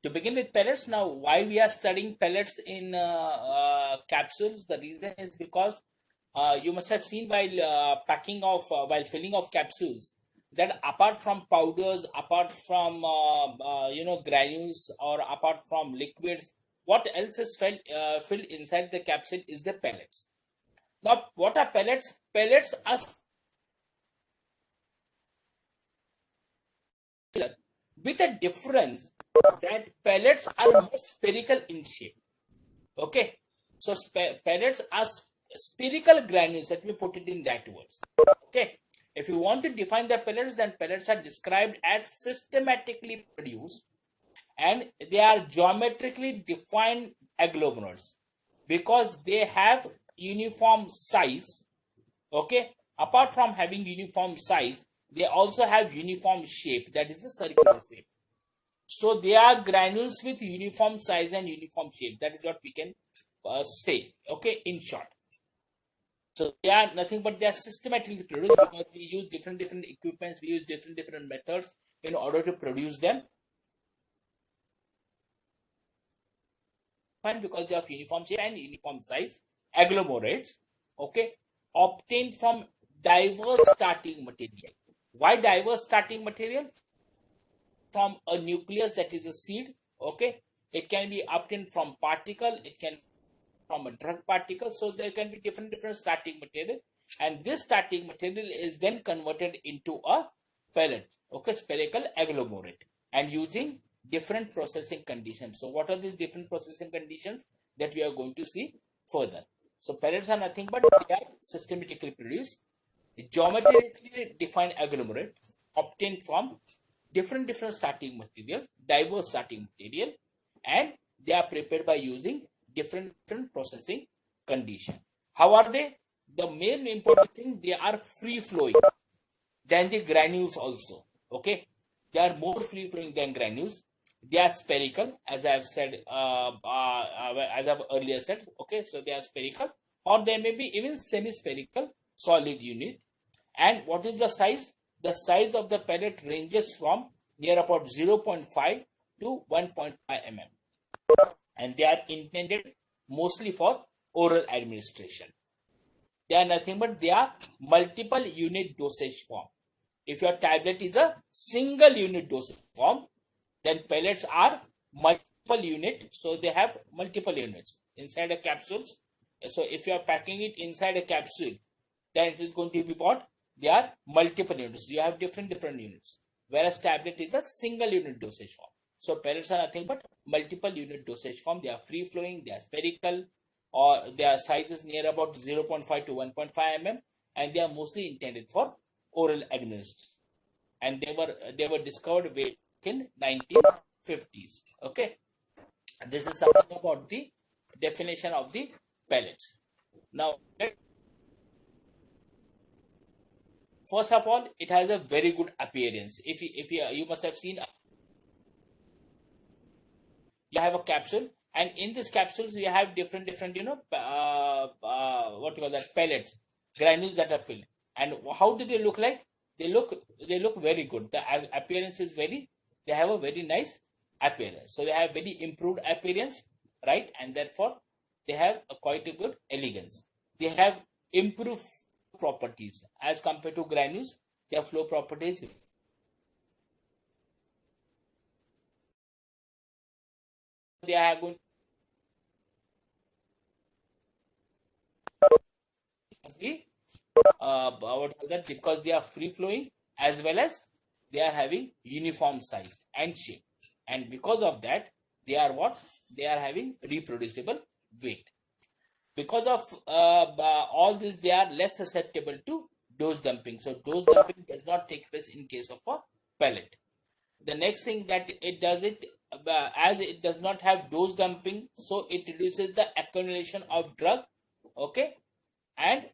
To begin with pellets, now why we are studying pellets in capsules? The reason is because you must have seen while while filling of capsules, that apart from powders, apart from granules, or apart from liquids, what else is filled inside the capsule is the pellets. Now, what are pellets? Pellets are with a difference that pellets are more spherical in shape. Okay, so pellets are spherical granules. Let me put it in that words. Okay, if you want to define the pellets, then pellets are described as systematically produced and they are geometrically defined agglomerates because they have uniform size. Okay, apart from having uniform size, they also have uniform shape, that is the circular shape. So they are granules with uniform size and uniform shape. That is what we can say. Okay, in short. So they are nothing but they are systematically produced because we use different equipments, we use different methods in order to produce them. Fine, because they have uniform shape and uniform size, agglomerates, okay, obtained from diverse starting material. Why diverse starting material? From a nucleus, that is a seed. Okay, it can be obtained from particle, it can from a drug particle. So there can be different starting material, and this starting material is then converted into a pellet, okay, spherical agglomerate, and using different processing conditions. So what are these different processing conditions that we are going to see further? So pellets are nothing but they are systematically produced, geometrically defined agglomerate obtained from different starting material, diverse starting material, and they are prepared by using different processing condition. How are they? The main important thing, they are free flowing than the granules also. Okay, they are more free flowing than granules. They are spherical, as I have said, as I've earlier said. Okay, so they are spherical, or they may be even semi-spherical solid unit. And what is the size? The size of the pellet ranges from near about 0.5 to 1.5 mm, and they are intended mostly for oral administration. They are nothing but they are multiple unit dosage form. If your tablet is a single unit dosage form, then pellets are multiple unit, so they have multiple units inside a capsule. So if you are packing it inside a capsule, then it is going to be what? They are multiple units. You have different units, whereas tablet is a single unit dosage form. So pellets are nothing but multiple unit dosage form. They are free flowing, they are spherical, or their size is near about 0.5 to 1.5 mm, and they are mostly intended for oral administration. And they were discovered in 1950s. Okay, this is something about the definition of the pellets. Now, first of all, it has a very good appearance. If you must have seen, you have a capsule, and in this capsules you have different what you call that, pellets, granules that are filled. And how do they look like? They look very good. The appearance is very, they have a very nice appearance. So they have very improved appearance, right? And therefore they have quite a good elegance. They have improved properties as compared to granules. Their flow properties, they are going to be because they are free flowing, as well as they are having uniform size and shape, and because of that they are what? They are having reproducible weight. Because of all this, they are less susceptible to dose dumping. So dose dumping does not take place in case of a pellet. The next thing that it does, as it does not have dose dumping, so it reduces the accumulation of drug. Okay, and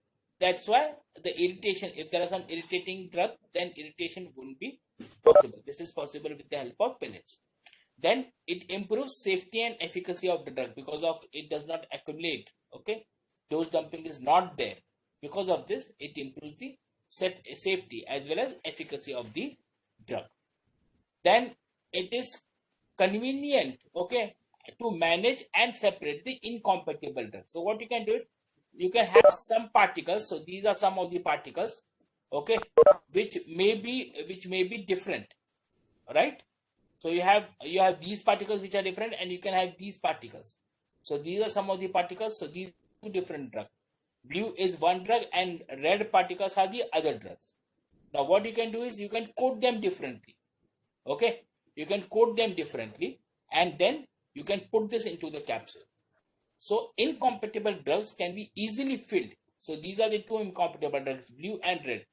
that's why the irritation, if there are some irritating drug, then irritation wouldn't be possible. This is possible with the help of pellets. Then it improves safety and efficacy of the drug because of it does not accumulate. Okay, dose dumping is not there. Because of this, it improves the safety as well as efficacy of the drug. Then it is convenient, okay, to manage and separate the incompatible drugs. So what you can do, you can have some particles. So these are some of the particles, okay, which may be different, right? So you have these particles which are different, and you can have these particles. So these are some of the particles. So these two different drugs. Blue is one drug and red particles are the other drugs. Now what you can do is you can coat them differently. Okay, you can coat them differently, and then you can put this into the capsule. So incompatible drugs can be easily filled. So these are the two incompatible drugs, blue and red.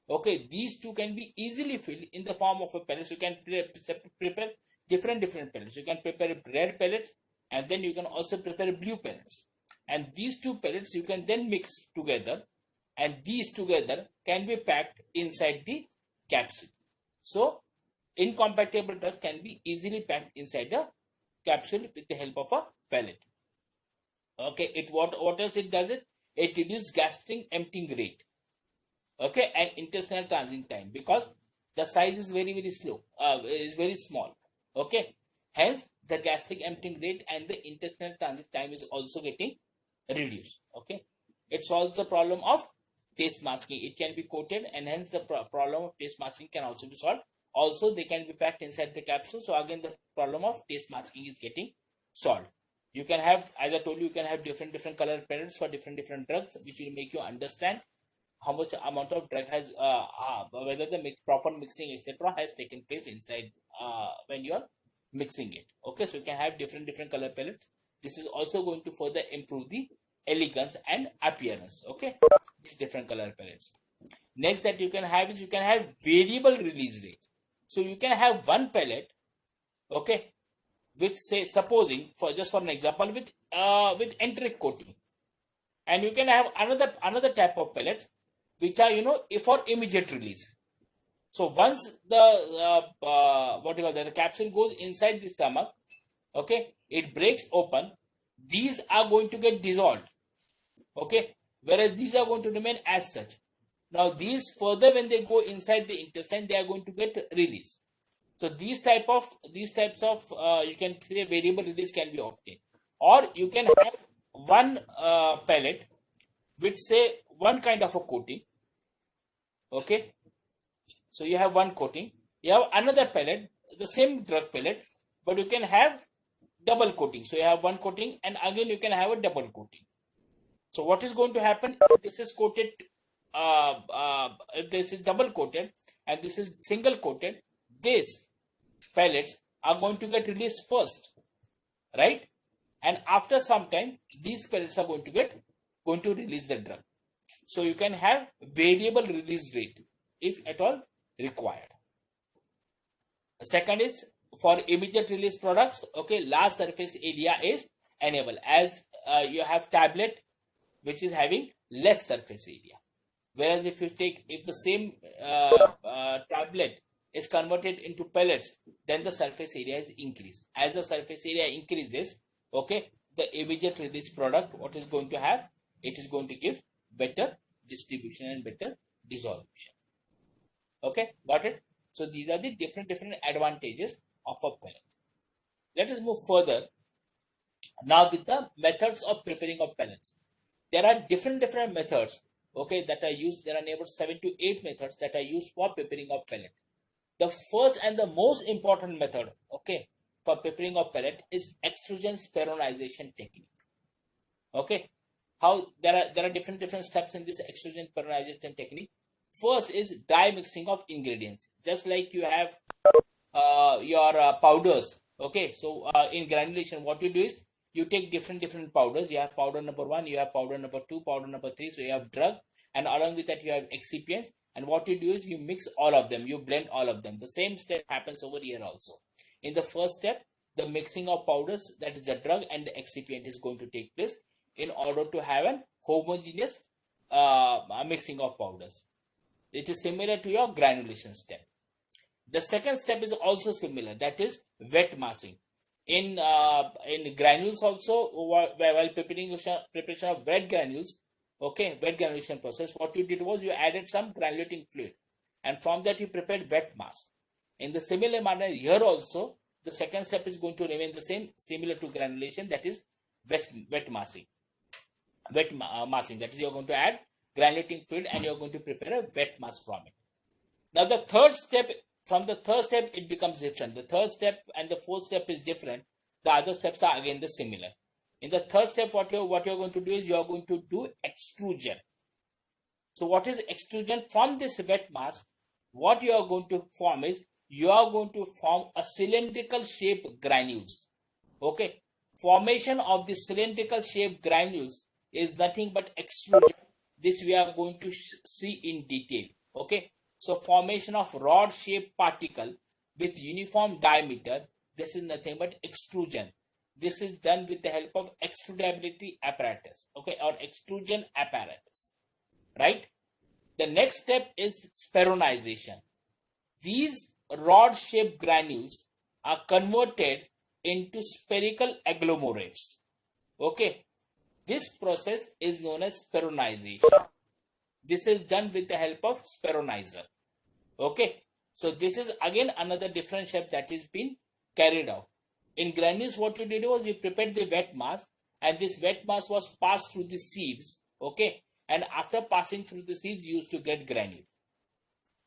Okay, these two can be easily filled in the form of a pellet. You can prepare different pellets. You can prepare red pellets, and then you can also prepare blue pellets. And these two pellets you can then mix together, and these together can be packed inside the capsule. So incompatible drugs can be easily packed inside the capsule with the help of a pellet. Okay, what else it does? It reduces gastric emptying rate, okay, and intestinal transit time, because the size is very slow, is very small, okay. Hence the gastric emptying rate and the intestinal transit time is also getting reduced, okay. It solves the problem of taste masking. It can be coated, and hence the problem of taste masking can also be solved. Also they can be packed inside the capsule, so again the problem of taste masking is getting solved. You can have, as I told you, you can have different color pellets for different drugs, which will make you understand how much amount of drug has whether the proper mixing etc has taken place inside when you are mixing it. Okay, so you can have different color palettes. This is also going to further improve the elegance and appearance. Okay, these different color palettes. Next that you can have is you can have variable release rates. So you can have one pellet, okay, with, say, supposing, for just for an example, with enteric coating, and you can have another type of pellets which are, for immediate release. So once the what you call that, the capsule goes inside the stomach, okay, it breaks open, these are going to get dissolved, okay, whereas these are going to remain as such. Now these further, when they go inside the intestine, they are going to get released. So these types of you can say variable release can be obtained, or you can have one pellet with, say, one kind of a coating, okay. So you have one coating, you have another pellet, the same drug pellet, but you can have double coating. So you have one coating, and again you can have a double coating. So what is going to happen if this is coated, if this is double coated and this is single coated, these pellets are going to get released first, right? And after some time, these pellets are going to release the drug. So you can have variable release rate if at all required. Second is for immediate release products, okay, large surface area is enabled, as you have tablet which is having less surface area. Whereas if the same tablet is converted into pellets, then the surface area is increased. As the surface area increases, okay, the immediate release product, what is going to have? It is going to give better distribution and better dissolution. Okay, got it? So these are the different advantages of a pellet. Let us move further now with the methods of preparing of pellets. There are different methods, okay, that are used. There are about 7 to 8 methods that are used for preparing of pellet. The first and the most important method, okay, for preparing of pellet is extrusion speronization technique. Okay, how there are different steps in this extrusion speronization technique. First is dry mixing of ingredients. Just like you have your powders, okay, so in granulation, what you do is you take different powders. You have powder number 1, you have powder number 2, powder number 3. So you have drug, and along with that you have excipients. And what you do is you mix all of them, you blend all of them. The same step happens over here also. In the first step, the mixing of powders, that is the drug and the excipient, is going to take place in order to have an homogeneous mixing of powders. It is similar to your granulation step. The second step is also similar, that is wet massing. In granules also, while preparation of wet granules, okay, wet granulation process, what you did was you added some granulating fluid, and from that you prepared wet mass. In the similar manner here also, the second step is going to remain the same, similar to granulation, that is wet massing. Massing, that is, you're going to add granulating fluid and you're going to prepare a wet mass from it. Now the third step, from the third step it becomes different. The third step and the fourth step is different. The other steps are again the similar. In the third step, what you're going to do is you're going to do extrusion. So what is extrusion? From this wet mass, what you are going to form is you are going to form a cylindrical shaped granules. Okay, formation of the cylindrical shaped granules is nothing but extrusion. This we are going to see in detail. Okay, so formation of rod shaped particle with uniform diameter, this is nothing but extrusion. This is done with the help of extrudability apparatus, okay, or extrusion apparatus, right? The next step is speronization. These rod shaped granules are converted into spherical agglomerates. Okay, this process is known as speronization. This is done with the help of speronizer. Okay, so this is again another different step that is being carried out. In granules, what you did was you prepared the wet mass, and this wet mass was passed through the sieves. Okay, and after passing through the sieves, you used to get granules.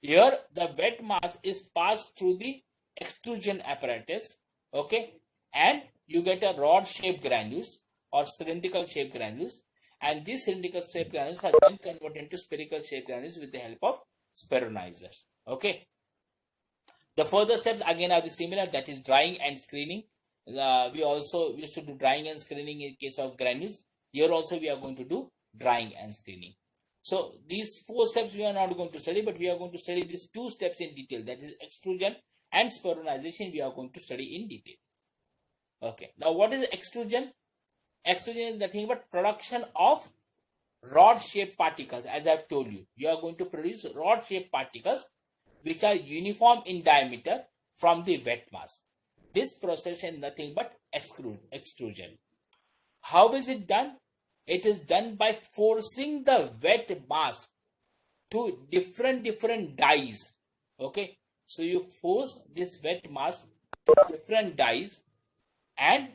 Here, the wet mass is passed through the extrusion apparatus. Okay, and you get a rod shaped granules or cylindrical shaped granules, and these cylindrical shaped granules are then converted into spherical shaped granules with the help of speronizers. Okay, the further steps again are the similar, that is drying and screening. We also used to do drying and screening in case of granules. Here also we are going to do drying and screening. So these four steps we are not going to study, but we are going to study these two steps in detail, that is extrusion and speronization we are going to study in detail. Okay, now what is extrusion? Extrusion is nothing but production of rod shaped particles. As I have told you, you are going to produce rod shaped particles which are uniform in diameter from the wet mass. This process is nothing but extrusion. How is it done? It is done by forcing the wet mass to different dies. Okay, so you force this wet mass to different dies, and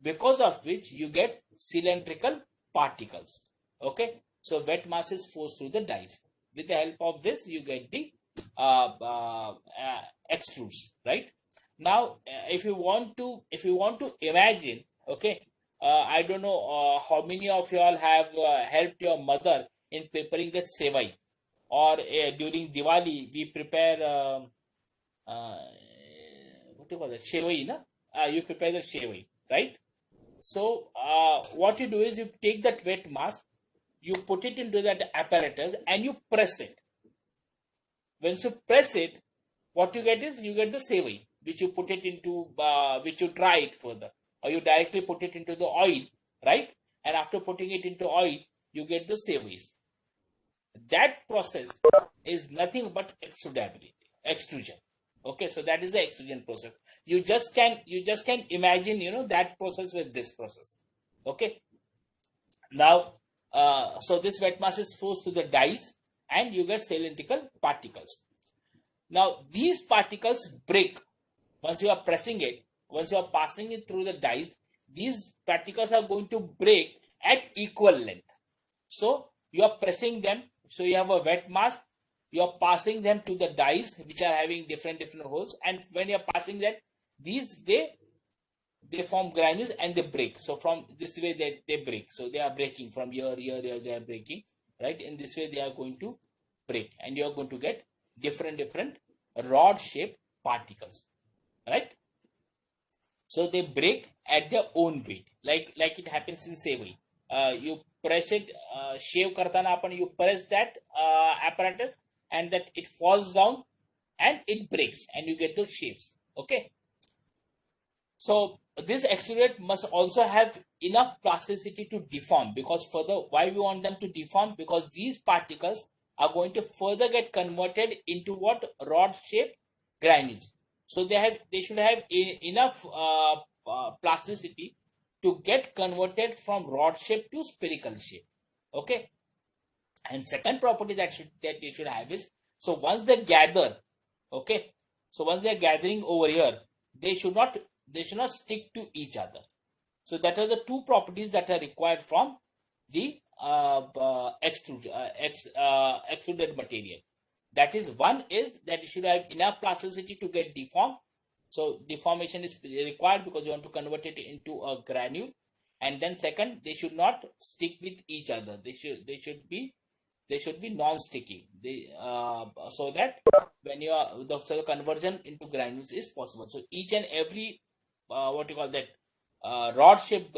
because of which you get cylindrical particles. Okay, so wet mass is forced through the dies. With the help of this, you get the extrudes, right? Now, if you want to imagine, okay, I don't know how many of you all have helped your mother in preparing the sevai, or during Diwali we prepare what do you call it, shevai, na? You prepare the shevai, right? So what you do is you take that wet mass, you put it into that apparatus and you press it. Once you press it, what you get is you get the sevai, which you put it into, which you dry it further, or you directly put it into the oil, right? And after putting it into oil, you get the sevais. That process is nothing but extrusion. Okay, so that is the extrusion process. You just can imagine, that process with this process. Okay. Now, so this wet mass is forced to the dies, and you get cylindrical particles. Now, these particles break once you are pressing it. Once you are passing it through the dies, these particles are going to break at equal length. So you are pressing them. So you have a wet mass. You are passing them to the dies, which are having different holes. And when you are passing that, these they form granules and they break. So from this way they break. So they are breaking from here. They are breaking, right? In this way they are going to break, and you are going to get different rod shaped particles, right? So they break at their own weight, like it happens in sevai. You press it, shave kartana apan, you press that apparatus, and that it falls down and it breaks, and you get those shapes. Okay. So this extrude must also have enough plasticity to deform, because further, why we want them to deform? Because these particles are going to further get converted into what? Rod shaped granules. So they should have enough plasticity to get converted from rod shape to spherical shape. Okay. And second property that they should have is, so once they gather, okay, so once they are gathering over here, they should not stick to each other. So that are the two properties that are required from the extruded material. That is, one is that it should have enough plasticity to get deformed. So deformation is required because you want to convert it into a granule. And then second, they should not stick with each other. They should be non-sticky. So that when you are the conversion into granules is possible. So each and every what you call that rod shape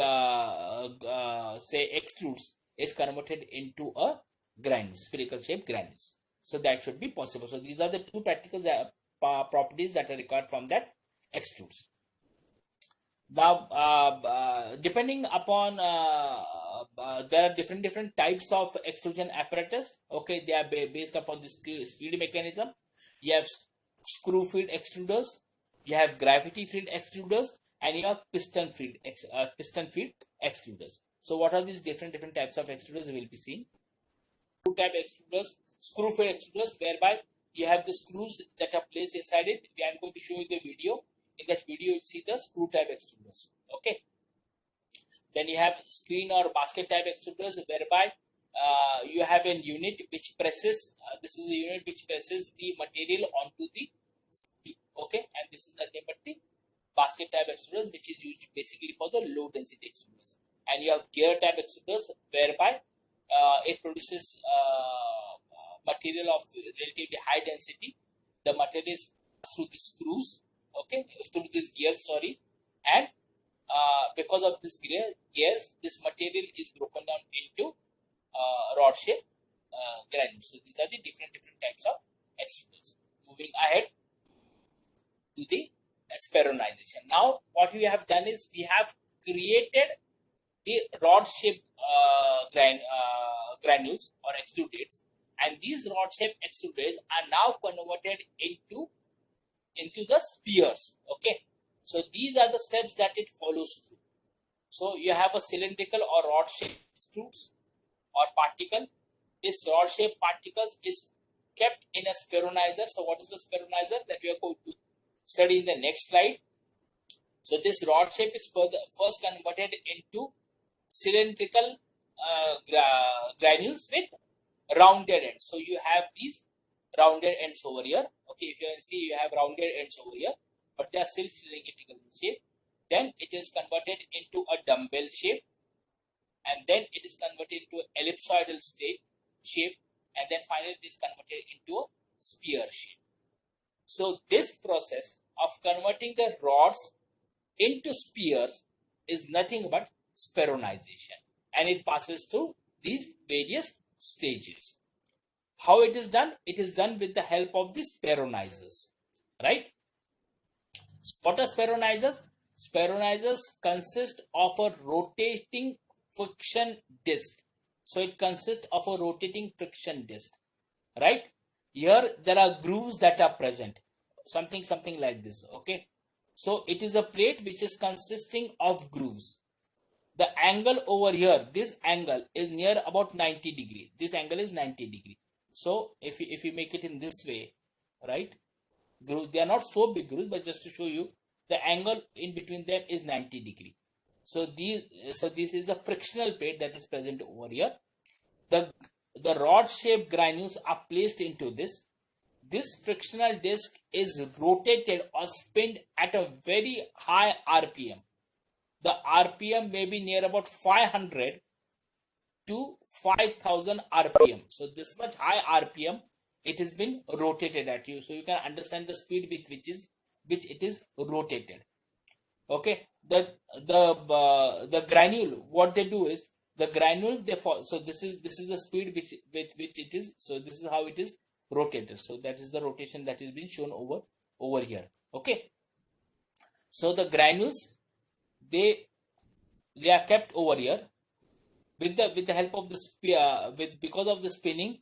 say extrudes is converted into a granules, spherical shape granules. So that should be possible. So these are the two practical properties that are required from that extrudes. Now, depending upon there are different types of extrusion apparatus. Okay, they are based upon this feed mechanism. You have screw feed extruders, you have gravity feed extruders, and you have piston feed extruders. So, what are these different types of extruders we will be seeing? Screw type extruders, screw feed extruders, whereby you have the screws that are placed inside it. I am going to show you the video. In that video, you'll see the screw type extruders. Okay. Then you have screen or basket type extruders, whereby you have a unit which presses. This is a unit which presses the material onto the screen. Okay, and this is nothing but the basket type extruders, which is used basically for the low density extruders. And you have gear type extruders, whereby it produces material of relatively high density. The material is through the screws. Okay, through this gear, sorry, and because of this gears, this material is broken down into rod shape granules. So these are the different types of extruders. Moving ahead to the speronization. Now, what we have done is we have created the rod shape granules or extrudates, and these rod shape extrudates are now converted into the spheres. Okay, so these are the steps that it follows through. So you have a cylindrical or rod shaped extrudes or particle. This rod shaped particles is kept in a speronizer. So what is the speronizer that we are going to study in the next slide? So this rod shape is first converted into cylindrical granules with rounded ends. So you have these rounded ends over here. Okay, if you see, you have rounded ends over here, but they are still cylindrical in shape. Then it is converted into a dumbbell shape, and then it is converted into ellipsoidal shape, and then finally it is converted into a sphere shape. So this process of converting the rods into spheres is nothing but speronization, and it passes through these various stages. How it is done? It is done with the help of the speronizers, right? What are speronizers? Speronizers consist of a rotating friction disc. So it consists of a rotating friction disc, right? Here there are grooves that are present, something like this. Okay, so it is a plate which is consisting of grooves. The angle over here, this angle is near about 90 degree. This angle is 90 degree. So if you make it in this way, right, grooves, they are not so big grooves, but just to show you, the angle in between them is 90 degree. So this is a frictional plate that is present over here. The rod shaped granules are placed into this. This frictional disc is rotated or spinned at a very high RPM. The RPM may be near about 500 to 5000 RPM. So this much high RPM, it has been rotated at you. So you can understand the speed with which it is rotated. Okay, the granule, what they do is, the granule they fall. So this is the speed with which it is. So this is how it is rotated. So that is the rotation that is being shown over here. Okay, so the granules, they are kept over here with the help of the because of the spinning,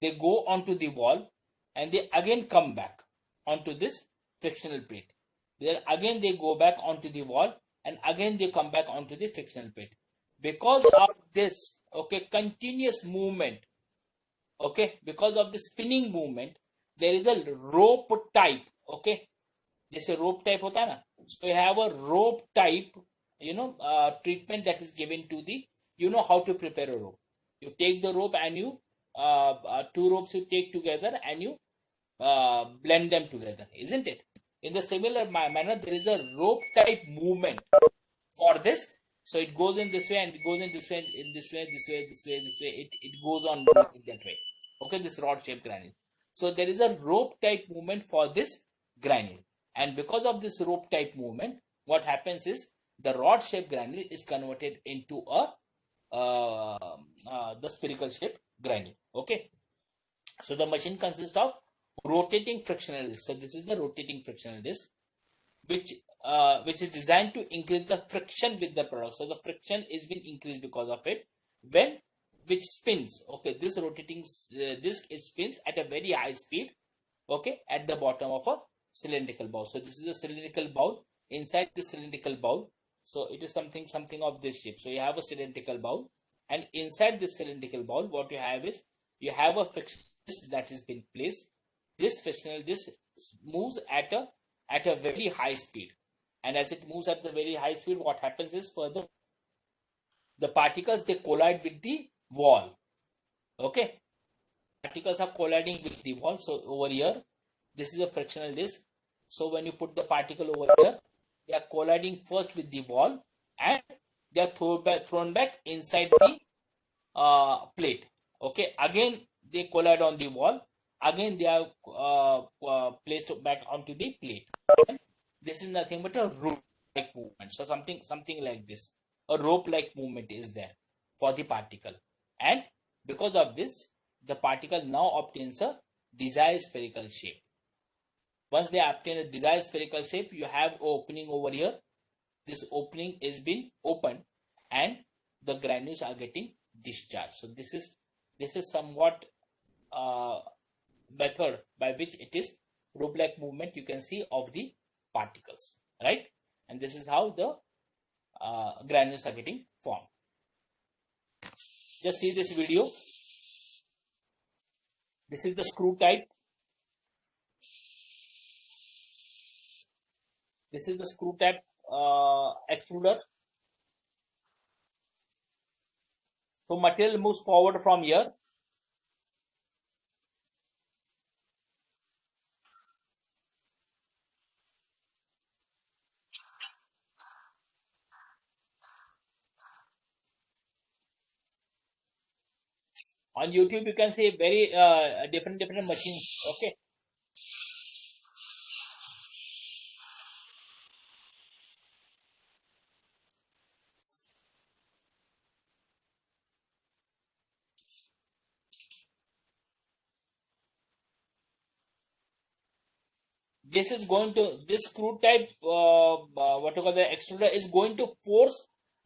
they go onto the wall, and they again come back onto this frictional plate. Then again they go back onto the wall, and again they come back onto the frictional plate. Because of this, okay, continuous movement, okay, because of the spinning movement, there is a rope type. Okay, जैसे rope type होता है ना, So you have a rope type, treatment that is given to the, how to prepare a rope. You take the rope and you, two ropes you take together and you blend them together, isn't it? In the similar manner, there is a rope type movement for this. So it goes in this way and it goes in this way, in this way, this way, this way, this way. It goes on in that way. Okay, this rod shaped granule. So there is a rope type movement for this granule. And because of this rope type movement, what happens is the rod shaped granule is converted into a the spherical shaped granule. Okay. So the machine consists of rotating frictional disc. So this is the rotating frictional disc, which is designed to increase the friction with the product. So the friction is being increased because of it, when which spins. Okay, this rotating disc it spins at a very high speed. Okay, at the bottom of a cylindrical bowl. So this is a cylindrical bowl. Inside the cylindrical bowl, so it is something of this shape. So you have a cylindrical bowl, and inside this cylindrical bowl, what you have is you have a friction disc that is being placed. This frictional disc moves at a very high speed, and as it moves at the very high speed, what happens is further the particles they collide with the wall. Okay, particles are colliding with the wall. So over here, this is a frictional disc. So when you put the particle over here, they are colliding first with the wall, and they are thrown back inside the plate. Okay, again they collide on the wall. Again they are placed back onto the plate. And this is nothing but a rope-like movement. So something like this, a rope-like movement is there for the particle, and because of this, the particle now obtains a desired spherical shape. Once they obtain a desired spherical shape, you have an opening over here. This opening is being opened, and the granules are getting discharged. So this is somewhat uh, method by which it is rope-like movement you can see of the particles, right? And this is how the granules are getting formed. Just see this video. This is the screw type. This is the screw type extruder. So material moves forward from here. On YouTube, you can see very different machines. Okay. This is going to, this screw type what you call the extruder is going to force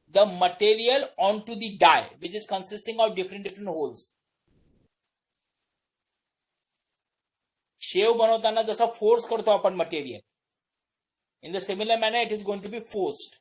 the material onto the die, which is consisting of different holes. शेव बनवताना जसा force करतो आपण material, in the similar manner it is going to be forced.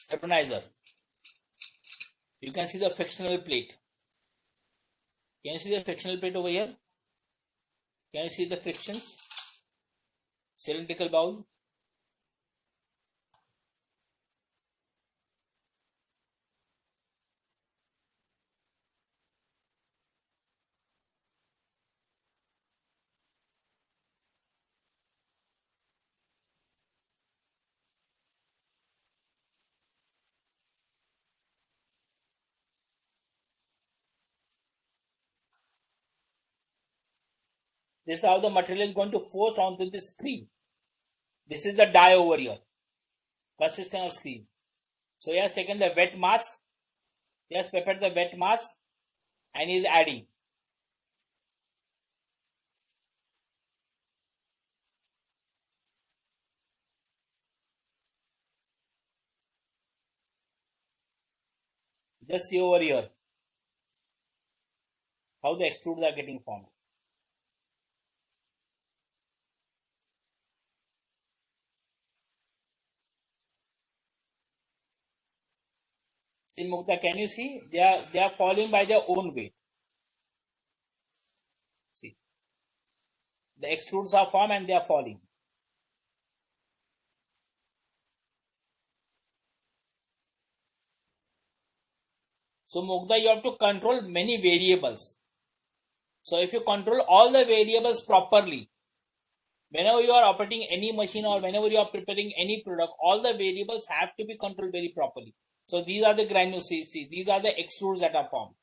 Stabilizer. You can see the frictional plate. Can you see the frictional plate over here? Can you see the frictions? Cylindrical bowl. This is how the material is going to force onto the screen. This is the die over here, consisting of screen. So he has taken the wet mass, he has prepared the wet mass and he is adding. Just see over here how the extrudes are getting formed. See Mukta, can you see? They are falling by their own weight. See, the extrudes are formed and they are falling. So Mukta, you have to control many variables. So if you control all the variables properly, whenever you are operating any machine or whenever you are preparing any product, all the variables have to be controlled very properly. So these are the granules, see, these are the extrudes that are formed.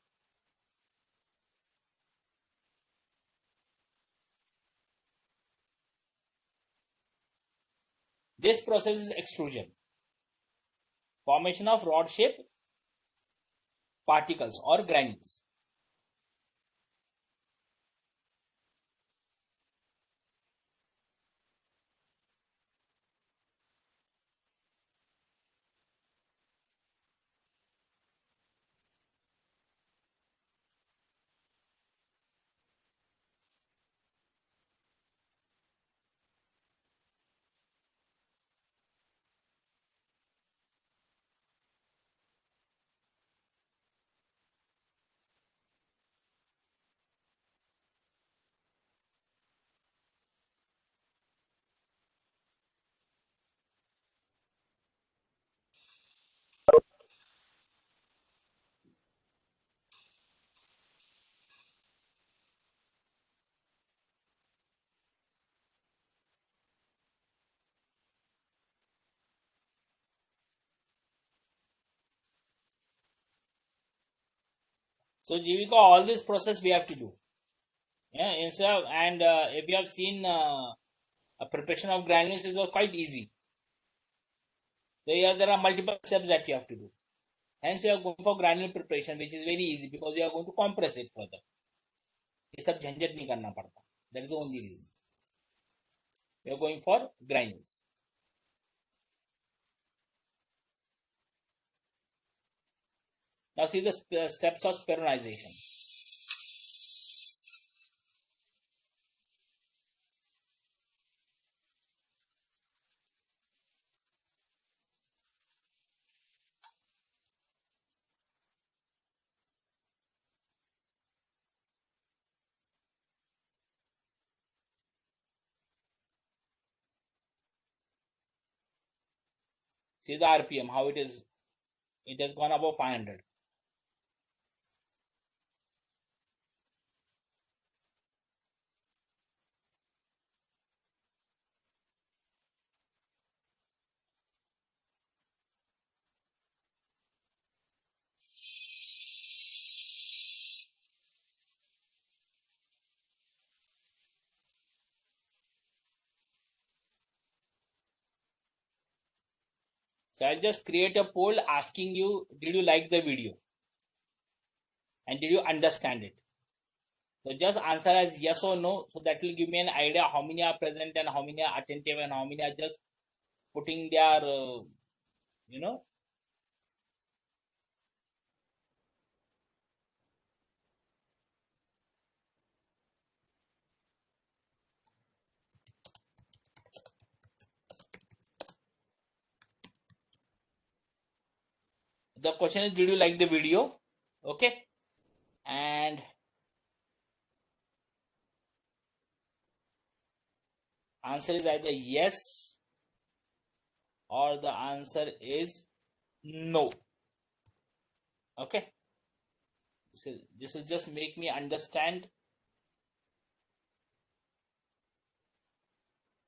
This process is extrusion, formation of rod shaped particles or granules. So Jivika, all this process we have to do. Yeah, instead of, and if you have seen a preparation of granules is quite easy. So here there are multiple steps that you have to do. Hence you are going for granule preparation, which is very easy because you are going to compress it further. ये सब झंझट नहीं करना पड़ता. That is the only reason. We are going for granules. Now see the steps of speronization. See the RPM, how it is. It has gone above 500. So I'll just create a poll asking you, did you like the video? And did you understand it? So just answer as yes or no. So that will give me an idea how many are present and how many are attentive and how many are just putting their, you know. The question is, did you like the video? Okay. And answer is either yes or the answer is no. Okay. This will just make me understand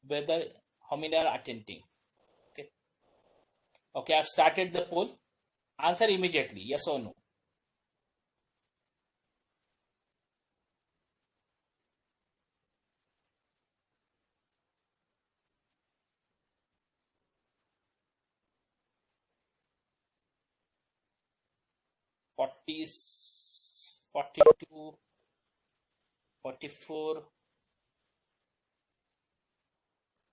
whether how many are attending. Okay. Okay, I've started the poll. Answer immediately, yes or no. 40, 42, 44.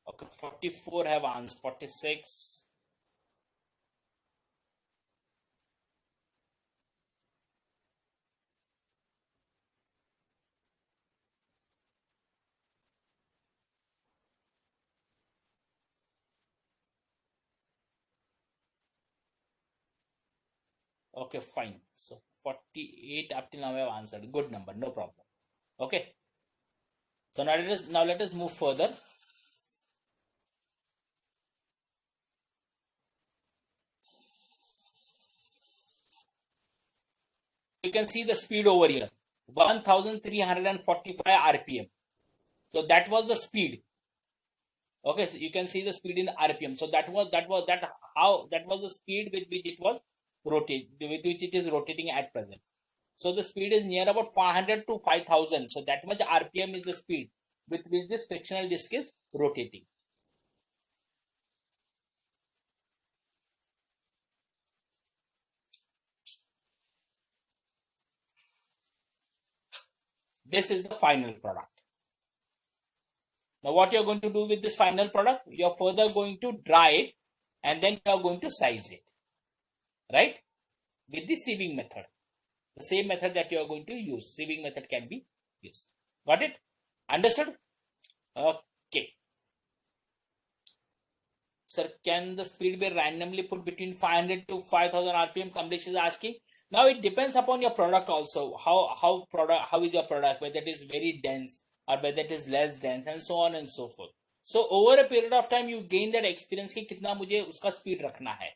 Okay, 44 have answered. 46. Okay, fine. So 48 up till now I have answered. Good number, no problem. Okay. So now let us move further. You can see the speed over here, 1345 RPM. So that was the speed. Okay, so you can see the speed in RPM. So that was the speed with which it was with which it is rotating at present. So the speed is near about 500 to 5000. So that much RPM is the speed with which this frictional disk is rotating. This is the final product. Now what you're going to do with this final product, you're further going to dry it and then you're going to size it, right? With the sieving method. The same method that you are going to use. Sieving method can be used. Got it? Understood? Okay. Sir, can the speed be randomly put between 500 to 5000 RPM? Kamlesh is asking. Now it depends upon your product also. How is your product? Whether it is very dense or whether it is less dense and so on and so forth. So over a period of time, you gain that experience कि कितना मुझे उसका speed रखना है.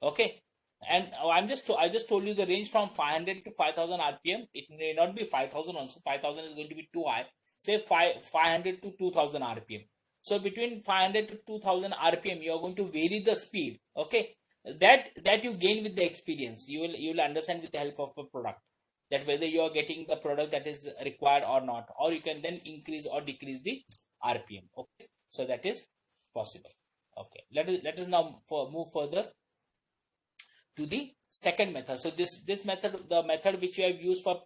Okay. And I just told you the range from 500 to 5000 RPM. It may not be 5000 also. 5000 is going to be too high. Say 500 to 2000 RPM. So between 500 to 2000 RPM, you are going to vary the speed. Okay, that you gain with the experience. You will understand with the help of the product that whether you are getting the product that is required or not, or you can then increase or decrease the RPM. Okay, so that is possible. Okay, let us now move further to the second method. So this method, the method which we have used for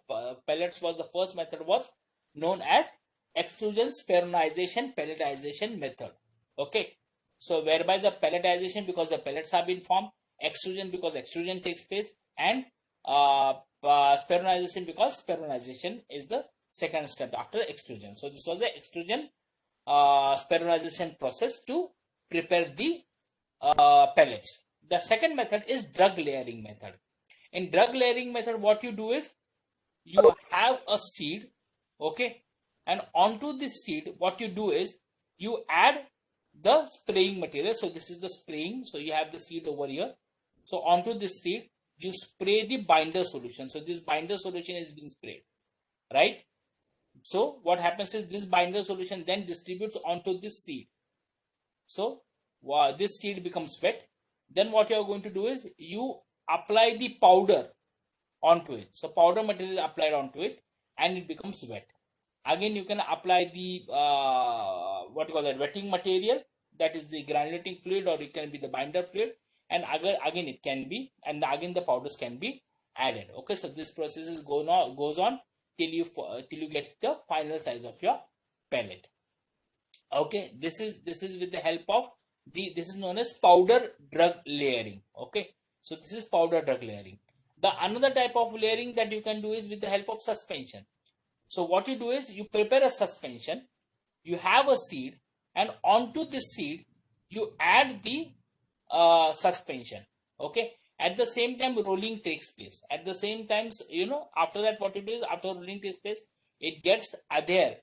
pellets, was the first method, was known as extrusion speronization pelletization method. Okay, so whereby the pelletization, because the pellets have been formed, extrusion because extrusion takes place, and speronization because speronization is the second step after extrusion. So this was the extrusion speronization process to prepare the pellets. The second method is drug layering method. In drug layering method, what you do is you have a seed, okay, and onto this seed, what you do is you add the spraying material. So this is the spraying. So you have the seed over here. So onto this seed, you spray the binder solution. So this binder solution is being sprayed, right? So what happens is this binder solution then distributes onto this seed. So this seed becomes wet. Then what you are going to do is you apply the powder onto it. So powder material is applied onto it and it becomes wet. Again, you can apply the what you call that, wetting material, that is the granulating fluid, or it can be the binder fluid, and again it can be, and again the powders can be added. Okay, so this process is goes on till you get the final size of your pellet. Okay, this is with the help of this is known as powder drug layering. Okay, so this is powder drug layering. The another type of layering that you can do is with the help of suspension. So what you do is you prepare a suspension, you have a seed, and onto this seed you add the suspension. Okay, at the same time rolling takes place. At the same time, after that what you do is after rolling takes place, it gets adhere.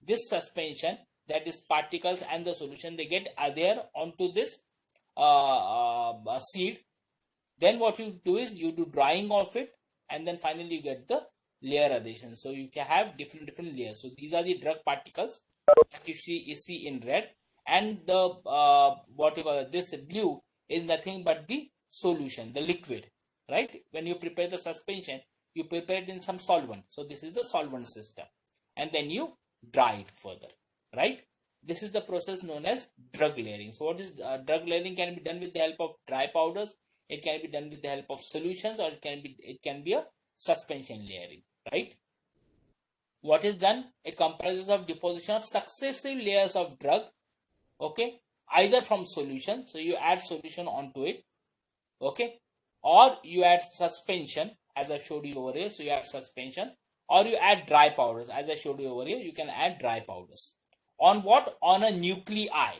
This suspension, that is particles and the solution, they get adhere onto this seed. Then what you do is you do drying of it, and then finally you get the layer adhesion. So you can have different layers. So these are the drug particles that you see in red, and the whatever this blue is nothing but the solution, the liquid, right? When you prepare the suspension, you prepare it in some solvent. So this is the solvent system, and then you dry it further, right? This is the process known as drug layering. So what is drug layering? Can be done with the help of dry powders. It can be done with the help of solutions, or it can be a suspension layering, right? What is done? It comprises of deposition of successive layers of drug, okay, either from solution, so you add solution onto it, okay, or you add suspension, as I showed you over here, so you add suspension, or you add dry powders, as I showed you over here, you can add dry powders. On what? On a nuclei.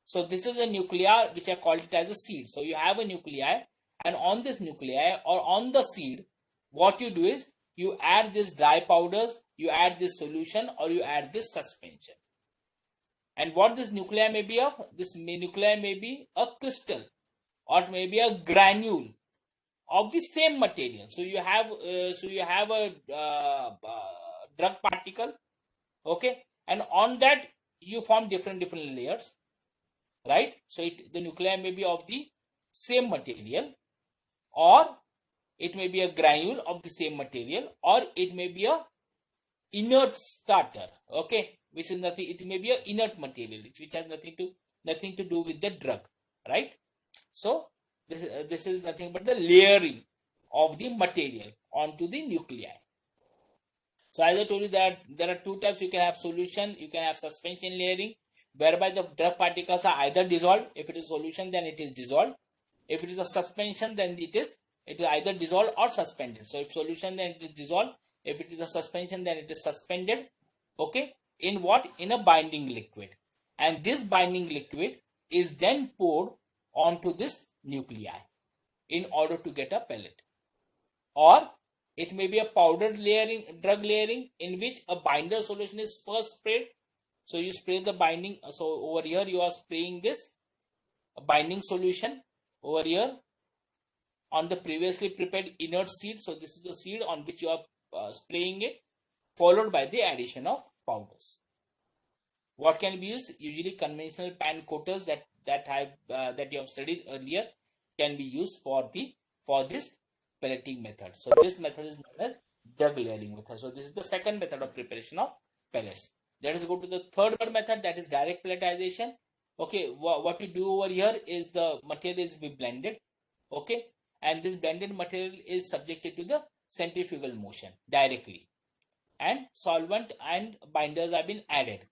So this is a nuclei which I called it as a seed. So you have a nuclei, and on this nuclei or on the seed, what you do is you add this dry powders, you add this solution, or you add this suspension. And what this nuclei may be of? This nuclei may be a crystal, or maybe a granule of the same material. So you have a drug particle, okay, and on that you form different layers, right? So the nuclei may be of the same material, or it may be a granule of the same material, or it may be a inert starter, okay, which is nothing. It may be a inert material which has nothing to do with the drug, right? So this is nothing but the layering of the material onto the nuclei. So as I told you that there are two types. You can have solution, you can have suspension layering, whereby the drug particles are either dissolved. If it is solution, then it is dissolved. If it is a suspension, then it is either dissolved or suspended. So if solution, then it is dissolved. If it is a suspension, then it is suspended. Okay, in what? In a binding liquid, and this binding liquid is then poured onto this nuclei in order to get a pellet. Or it may be a powdered drug layering, in which a binder solution is first sprayed. So you spray the binding. So over here you are spraying this binding solution over here on the previously prepared inert seed. So this is the seed on which you are spraying it, followed by the addition of powders. What can be used? Usually conventional pan coaters that you have studied earlier can be used for this pelleting method. So this method is known as drug layering method. So this is the second method of preparation of pellets. Let us go to the third method, that is direct pelletization. Okay, what you do over here is the material is be blended, okay, and this blended material is subjected to the centrifugal motion directly, and solvent and binders have been added.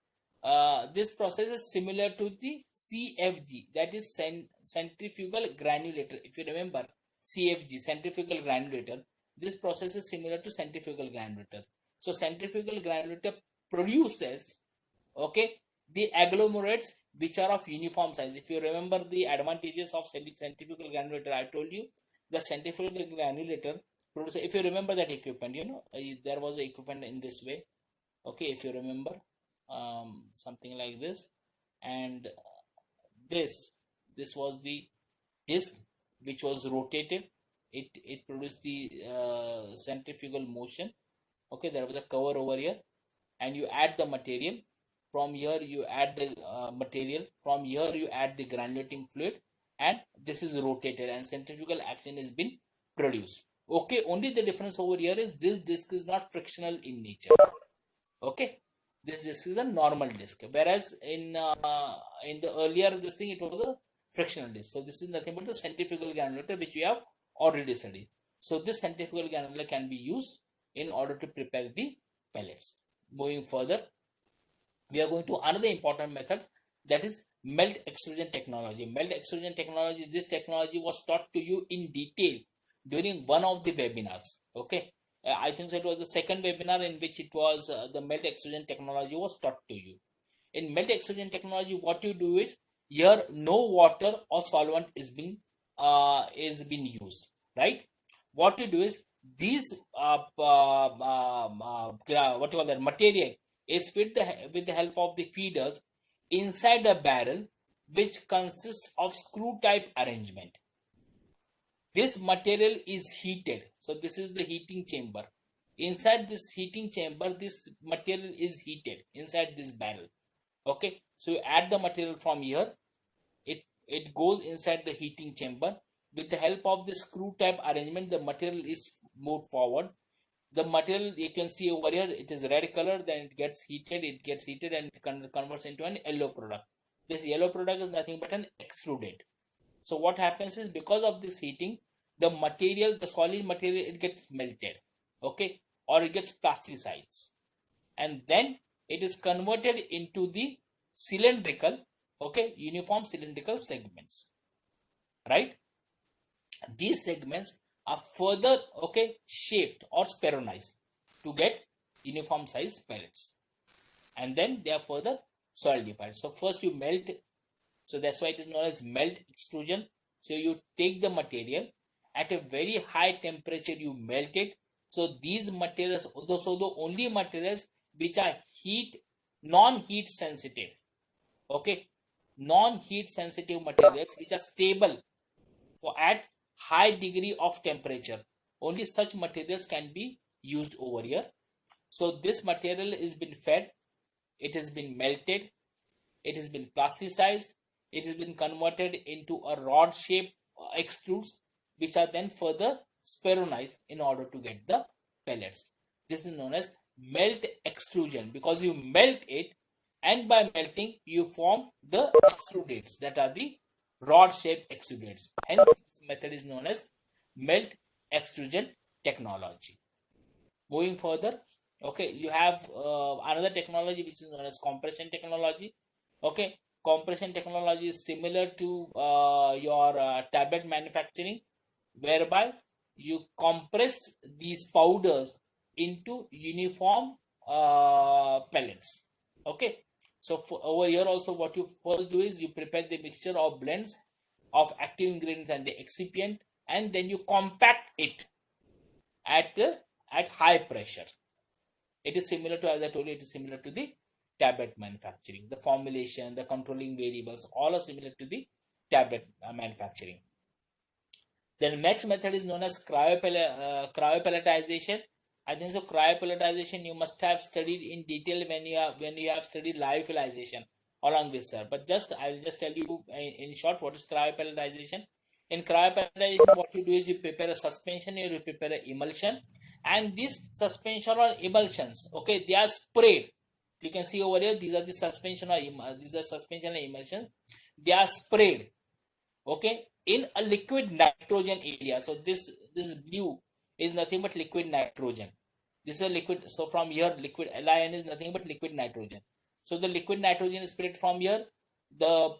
This process is similar to the CFG, that is centrifugal granulator. If you remember CFG, centrifugal granulator, this process is similar to centrifugal granulator. So centrifugal granulator produces, okay, the agglomerates which are of uniform size. If you remember the advantages of centrifugal granulator, I told you the centrifugal granulator produces. If you remember that equipment, there was an equipment in this way, okay, if you remember, something like this, and this was the disc which was rotated. It produced the centrifugal motion, okay. There was a cover over here, and you add the material. From here you add the material. From here you add the granulating fluid, and this is rotated, and centrifugal action has been produced, okay. Only the difference over here is this disc is not frictional in nature, okay. This disc is a normal disc, whereas in the earlier this thing, it was a frictional disc. So this is nothing but the centrifugal granulator which we have already studied. So this centrifugal granulator can be used in order to prepare the pellets. Moving further, we are going to another important method, that is melt extrusion technology. Melt extrusion technology, this technology was taught to you in detail during one of the webinars, okay. I think so it was the second webinar in which it was the melt extrusion technology was taught to you. In melt extrusion technology, what you do is, here no water or solvent is being used, right? What you do is, these what you call that material is with the help of the feeders inside a barrel which consists of screw type arrangement. This material is heated. So this is the heating chamber. Inside this heating chamber, this material is heated inside this barrel, okay. So you add the material from here, it goes inside the heating chamber. With the help of the screw type arrangement, the material is moved forward. The material, you can see over here, it is red color, then it gets heated and it converts into an yellow product. This yellow product is nothing but an extruded. So what happens is, because of this heating, the material, the solid material, it gets melted, okay, or it gets plasticized, and then it is converted into the cylindrical, okay, uniform cylindrical segments, right? These segments are further, okay, shaped or speronized to get uniform size pellets, and then they are further solidified. So first you melt, so that's why it is known as melt extrusion. So you take the material at a very high temperature, you melt it. So these materials, so the only materials which are non-heat sensitive, okay, non-heat sensitive materials which are stable for at high degree of temperature, only such materials can be used over here. So this material is been fed, it has been melted, it has been plasticized, it has been converted into a rod shape extrudes, which are then further speronized in order to get the pellets. This is known as melt extrusion, because you melt it, and by melting you form the extrudates, that are the rod shaped extrudates. Hence this method is known as melt extrusion technology. Moving further, okay, you have another technology which is known as compression technology. Okay, compression technology is similar to your tablet manufacturing, whereby you compress these powders into uniform pellets. Okay, so over here also, what you first do is you prepare the mixture of blends of active ingredients and the excipient, and then you compact it at high pressure. It is similar to, as I told you, it is similar to the tablet manufacturing. The formulation, the controlling variables, all are similar to the tablet manufacturing. The next method is known as cryopelletization. I think so. Cryopelletization you must have studied in detail when you have studied lyophilization along with, sir. But just I will just tell you in short what is cryopelletization. In cryopelletization, what you do is you prepare a suspension or you prepare an emulsion, and this suspension or emulsions, okay, they are sprayed. You can see over here, these are the suspension or these are suspension or emulsion. They are sprayed, okay, in a liquid nitrogen area. So this blue is nothing but liquid nitrogen. This is a liquid. So from here, liquid LiN is nothing but liquid nitrogen. So the liquid nitrogen is sprayed from here. The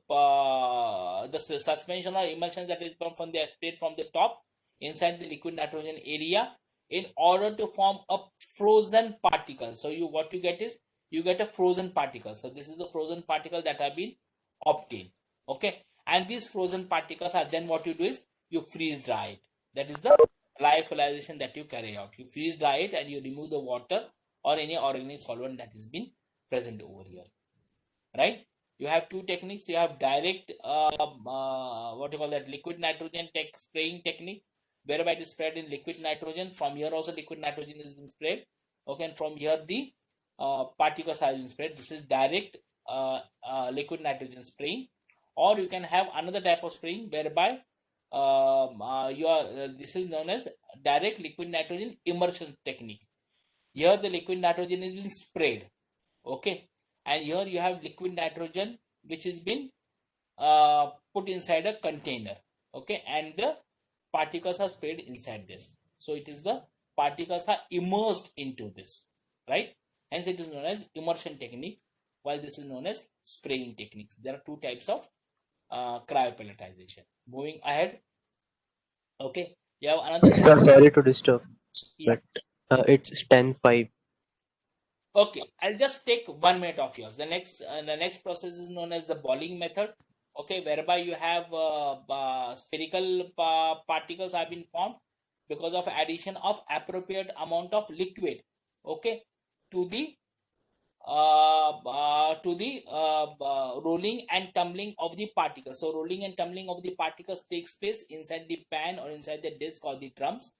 suspension or emulsions that is from the sprayed from the top inside the liquid nitrogen area in order to form a frozen particle. So what you get is you get a frozen particle. So this is the frozen particle that have been obtained. Okay, and these frozen particles are then what you do is you freeze dry it. That is the lyophilization that you carry out. You freeze dry it and you remove the water or any organic solvent that has been present over here, right? You have two techniques. You have direct what you call that, liquid nitrogen spraying technique, whereby it is sprayed in liquid nitrogen. From here also liquid nitrogen is been sprayed, okay, and from here the particles have been sprayed. This is direct liquid nitrogen spraying. Or you can have another type of spraying whereby this is known as direct liquid nitrogen immersion technique. Here the liquid nitrogen is being sprayed, okay, and here you have liquid nitrogen which has been put inside a container, okay, and the particles are sprayed inside this. So it is the particles are immersed into this, right? Hence it is known as immersion technique, while this is known as spraying techniques. There are two types of cryopelletization. Moving ahead, okay, you have another Sir, technique. sorry to disturb, Yeah. but it's 10:05. Okay, I'll just take 1 minute of yours. The next process is known as the Boiling method. Okay, whereby you have spherical particles have been formed because of addition of appropriate amount of liquid. Okay, to the rolling and tumbling of the particles. So rolling and tumbling of the particles takes place inside the pan or inside the disc or the drums,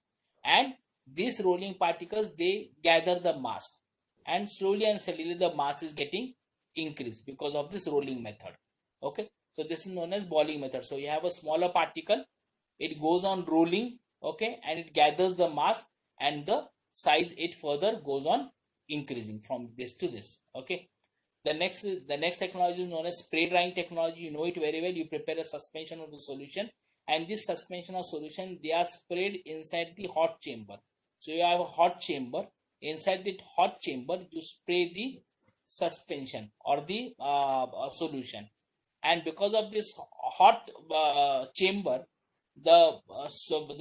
and these rolling particles, they gather the mass, and slowly and steadily the mass is getting increased because of this rolling method. Okay, so this is known as Boiling method. So you have a smaller particle, it goes on rolling, okay, and it gathers the mass, and the size it further goes on increasing from this to this. Okay, The next technology is known as spray drying technology. You know it very well. You prepare a suspension of the solution, and this suspension of solution, they are sprayed inside the hot chamber. So you have a hot chamber. Inside that hot chamber, you spray the suspension or the solution, and because of this hot chamber, the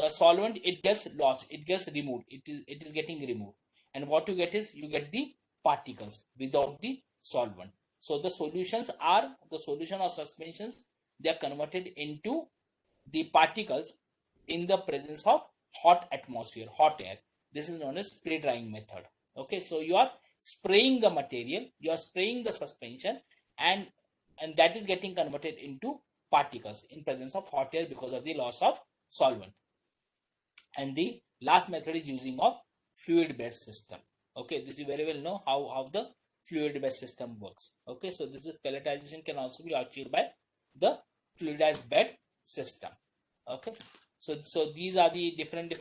solvent, it gets lost, it gets removed, it is getting removed, and what you get is you get the particles without the solvent. So the solution or suspensions, they are converted into the particles in the presence of hot atmosphere, hot air. This is known as spray drying method. Okay, so you are spraying the material, you are spraying the suspension, and that is getting converted into particles in presence of hot air because of the loss of solvent. And the last method is using of fluid bed system. Okay, this you very well know how the fluid bed system works. Okay, so this is pelletization can also be achieved by the fluidized bed system. Okay, so these are the different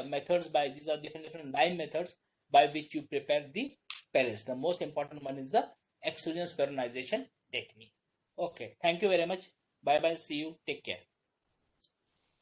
methods, by these are different 9 methods by which you prepare the pellets. The most important one is the exogenous peronization technique. Okay, thank you very much. Bye bye, see you, take care.